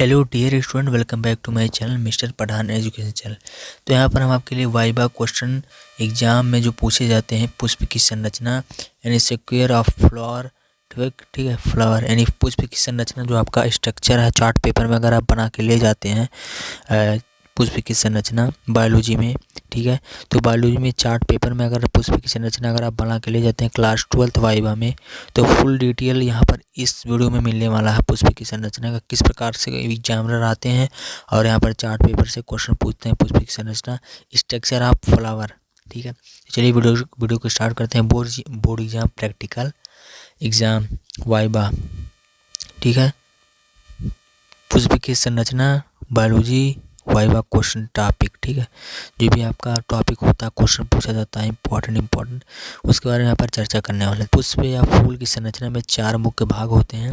Hello dear student, welcome back to my channel mister Pathan education channel. तो यहाँ पर हम आपके लिए वाइवा क्वेश्चन एग्जाम में जो पूछे जाते हैं पुष्प की संरचना यानी स्क्वायर ऑफ फ्लावर, ठीक है, फ्लावर यानी पुष्प की संरचना जो आपका स्ट्रक्चर है चार्ट पेपर में अगर आप बना के ले जाते हैं पुष्प की संरचना बायोलॉजी में, ठीक है। तो बायोलॉजी में चार्ट पेपर में अगर पुष्प की संरचना अगर आप बना के ले जाते हैं क्लास 12th वाइवा में, तो फुल डिटेल यहाँ पर इस वीडियो में मिलने वाला है। पुष्प की संरचना का किस प्रकार से एग्जामिनर आते हैं और यहाँ पर चार्ट पेपर से क्वेश्चन पूछते हैं पुष्प की संरचना स्ट्रक्चर ऑफ फ्लावर, ठीक है। चलिए वीडियो को स्टार्ट करते हैं। Board exam practical exam viva, ठीक है। पुष्प की संरचना बायोलॉजी वाइवा क्वेश्चन टॉपिक, ठीक है। जो भी आपका टॉपिक होता है क्वेश्चन पूछा जाता है इम्पोर्टेंट उसके बारे में यहाँ पर चर्चा करने वाले। पुष्प या फूल की संरचना में 4 मुख्य भाग होते हैं।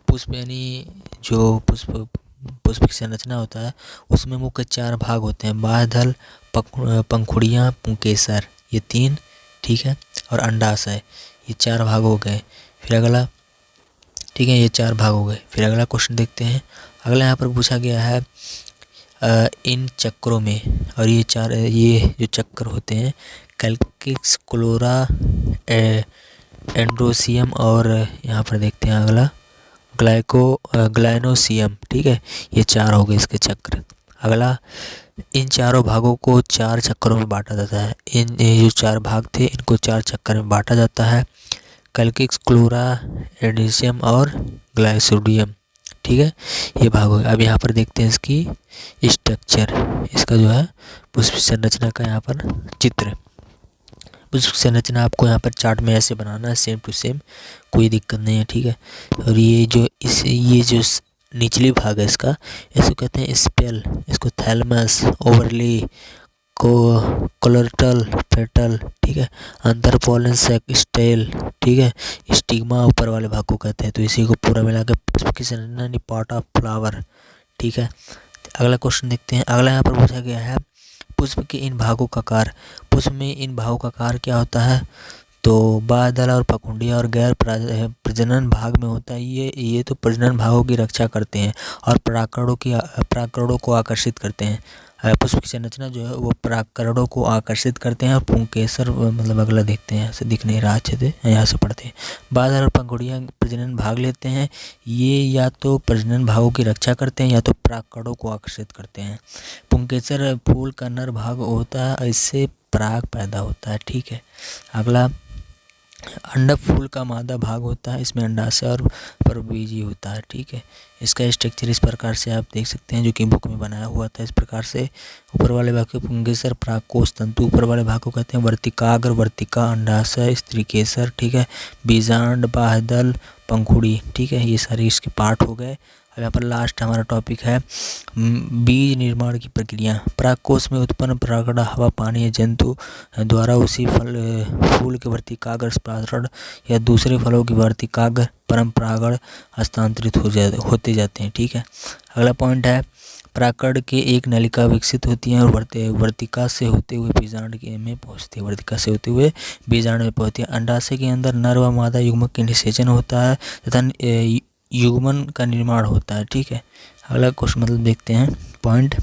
पुष्प यानी जो पुष्प की संरचना होता है उसमें मुख्य 4 भाग होते हैं। बाह्यदल, पंखुड़ियाँ, पुंकेसर, ये 3, ठीक है, और अंडाशय, ये 4 भाग हो गए। फिर अगला, ठीक है, ये 4 भाग हो गए। फिर अगला क्वेश्चन देखते हैं। अगला यहाँ पर पूछा गया है इन चक्रों में, और ये जो चक्र होते हैं कैल्किक्स, क्लोरा, एंड्रोसियम और यहाँ पर देखते हैं अगला ग्लाइनोसियम, ठीक है। ये 4 हो गए इसके चक्र। अगला, इन चारों भागों को 4 चक्रों में बांटा जाता है। ये जो 4 भाग थे इनको 4 चक्कर में बांटा जाता है। कैल्किक्स, क्लोरा, एंड्रोसियम और ग्लाइसोडियम, ठीक है, ये भाग हो गए। अब यहाँ पर देखते हैं इसकी स्ट्रक्चर, इसका जो है पुष्प संरचना का यहाँ पर चित्र। पुष्प संरचना आपको यहाँ पर चार्ट में ऐसे बनाना है, सेम टू सेम, कोई दिक्कत नहीं है, ठीक है। और ये जो निचली भाग है इसका, इसको कहते हैं स्पेल, इसको थैलमस, ओवरली, कोलर्टल, पेटल, ठीक है, अंतर पोलन स्टेल, ठीक है, स्टिग्मा ऊपर वाले भाग को कहते हैं। तो इसी को पूरा मिला के पुष्प की संरचना पार्ट ऑफ फ्लावर, ठीक है। अगला क्वेश्चन देखते हैं। अगला यहाँ पर पूछा गया है पुष्प के इन भागों का कार्य। पुष्प में इन भागों का कार्य क्या होता है? तो बाह्यदल और पंखुड़ियाँ और गैर प्रजनन भाग में होता है। ये तो प्रजनन भागों की रक्षा करते हैं और परागकणों को आकर्षित करते हैं। पुष्प की संरचना जो है वो परागकणों को आकर्षित करते हैं। और पुंकेसर मतलब अगला देखते हैं, ऐसे दिख नहीं रहा अच्छे से, यहाँ से पढ़ते हैं। बाह्यदल और पंखुड़ियाँ प्रजनन भाग लेते हैं। ये या तो प्रजनन भागों की रक्षा करते हैं या तो परागकणों को आकर्षित करते हैं। पुंकेसर फूल का नर भाग होता है, इससे पराग पैदा होता है, ठीक है। अगला, अंडक फूल का मादा भाग होता है, इसमें अंडाशय और परबीजी होता है, ठीक है। इसका स्ट्रक्चर इस प्रकार से आप देख सकते हैं, जो कि बुक में बनाया हुआ था। इस प्रकार से ऊपर वाले भाग को पुंकेसर, परागकोश तंतु ऊपर वाले भाग को कहते हैं वर्तिकाग्र, वर्तिका, अंडाशय, स्त्रीकेसर, ठीक है, बीजांड, बाह्यदल, पंखुड़ी, ठीक है। ये सारे इसके पार्ट हो गए। अब यहाँ पर लास्ट हमारा टॉपिक है बीज निर्माण की प्रक्रिया। परागकोश में उत्पन्न परागण हवा, पानी या जंतु द्वारा उसी फूल के वर्तिकाग्र परागण या दूसरे फलों की वर्तिकाग्र परंपरागण हस्तांतरित होते जाते हैं, ठीक है। अगला पॉइंट है परागकण के एक नलिका विकसित होती है और वर्तिका से होते हुए बीजांड में पहुँचती है। वर्तिका से होते हुए बीजांड में पहुँचती है। अंडाशय के अंदर नर व मादा युग्मक के निषेचन होता है तथा युग्मन का निर्माण होता है, ठीक है। अगला क्वेश्चन मतलब देखते हैं पॉइंट।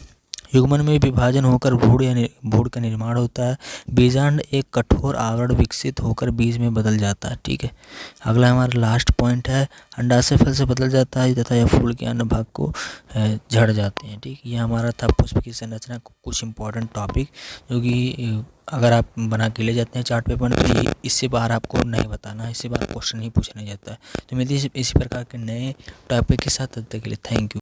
युग्मन में विभाजन होकर भ्रूण का निर्माण होता है। बीजांड एक कठोर आवरण विकसित होकर बीज में बदल जाता है, ठीक है। अगला हमारा लास्ट पॉइंट है अंडाशय फल से बदल जाता है तथा यह फूल के अन्य भाग को झड़ जाते हैं, ठीक। ये हमारा था पुष्प की संरचना कुछ इंपॉर्टेंट टॉपिक, जो कि अगर आप बना के ले जाते हैं चार्ट पेपर में तो ये इससे बाहर आपको नहीं बताना है, इससे बाहर क्वेश्चन नहीं पूछा नहीं जाता है। तो मिलती है इसी प्रकार के नए टॉपिक के साथ, तब तक के लिए थैंक यू।